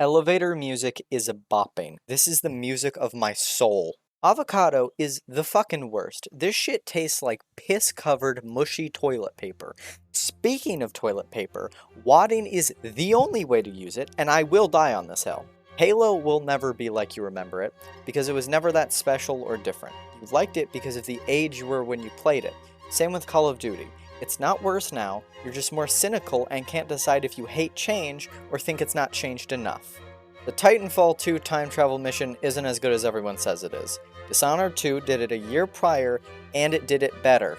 Elevator music is bopping. This is the music of my soul. Avocado is the fucking worst. This shit tastes like piss-covered, mushy toilet paper. Speaking of toilet paper, wadding is the only way to use it, and I will die on this hill. Halo will never be like you remember it, because it was never that special or different. You liked it because of the age you were when you played it. Same with Call of Duty. It's not worse now, you're just more cynical and can't decide if you hate change or think it's not changed enough. The Titanfall 2 time travel mission isn't as good as everyone says it is. Dishonored 2 did it a year prior, and it did it better.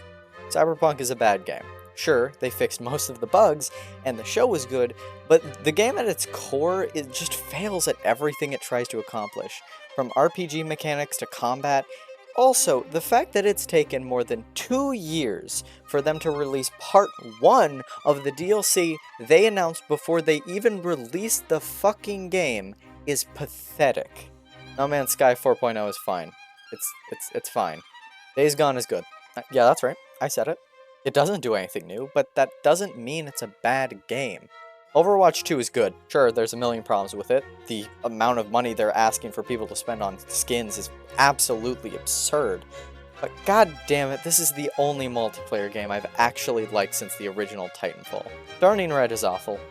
Cyberpunk is a bad game. Sure, they fixed most of the bugs, and the show was good, but the game at its core, it just fails at everything it tries to accomplish. From RPG mechanics to combat. Also, the fact that it's taken more than 2 years for them to release part 1 of the DLC they announced before they even released the fucking game is pathetic. No Man's Sky 4.0 is fine. It's fine. Days Gone is good. Yeah, that's right. I said it. It doesn't do anything new, but that doesn't mean it's a bad game. Overwatch 2 is good. Sure, there's a million problems with it. The amount of money they're asking for people to spend on skins is absolutely absurd. But god damn it, this is the only multiplayer game I've actually liked since the original Titanfall. Burning Red is awful.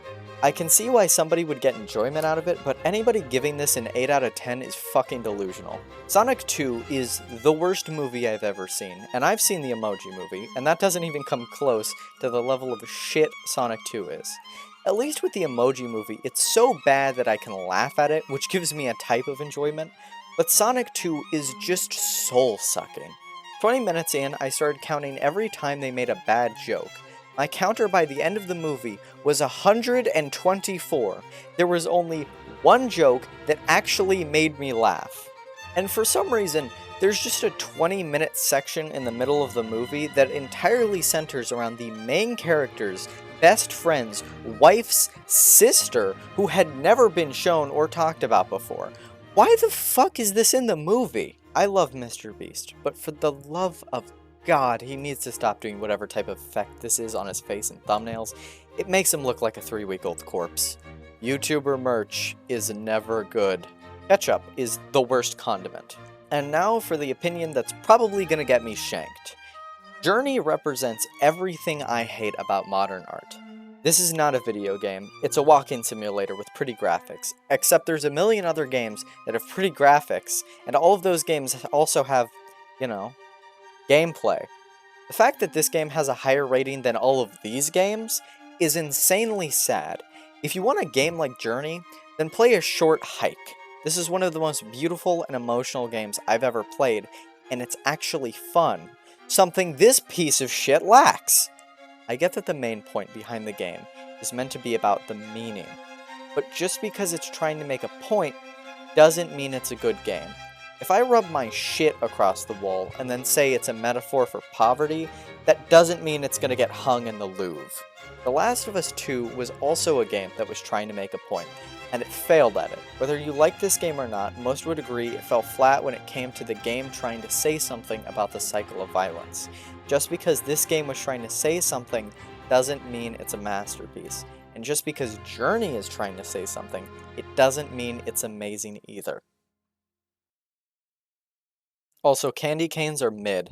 I can see why somebody would get enjoyment out of it, but anybody giving this an 8 out of 10 is fucking delusional. Sonic 2 is the worst movie I've ever seen, and I've seen the Emoji Movie, and that doesn't even come close to the level of shit Sonic 2 is. At least with the Emoji Movie, it's so bad that I can laugh at it, which gives me a type of enjoyment, but Sonic 2 is just soul-sucking. 20 minutes in, I started counting every time they made a bad joke. My counter by the end of the movie was 124. There was only one joke that actually made me laugh. And for some reason, there's just a 20-minute section in the middle of the movie that entirely centers around the main character's best friend's wife's sister who had never been shown or talked about before. Why the fuck is this in the movie? I love Mr. Beast, but for the love of God, he needs to stop doing whatever type of effect this is on his face and thumbnails. It makes him look like a 3-week-old corpse. YouTuber merch is never good. Ketchup is the worst condiment. And now for the opinion that's probably gonna get me shanked. Journey represents everything I hate about modern art. This is not a video game, it's a walking simulator with pretty graphics, except there's a million other games that have pretty graphics, and all of those games also have, you know, gameplay. The fact that this game has a higher rating than all of these games is insanely sad. If you want a game like Journey, then play A Short Hike. This is one of the most beautiful and emotional games I've ever played, and it's actually fun. Something this piece of shit lacks. I get that the main point behind the game is meant to be about the meaning, but just because it's trying to make a point doesn't mean it's a good game. If I rub my shit across the wall and then say it's a metaphor for poverty, that doesn't mean it's gonna get hung in the Louvre. The Last of Us 2 was also a game that was trying to make a point, and it failed at it. Whether you like this game or not, most would agree it fell flat when it came to the game trying to say something about the cycle of violence. Just because this game was trying to say something doesn't mean it's a masterpiece. And just because Journey is trying to say something, it doesn't mean it's amazing either. Also, candy canes are mid.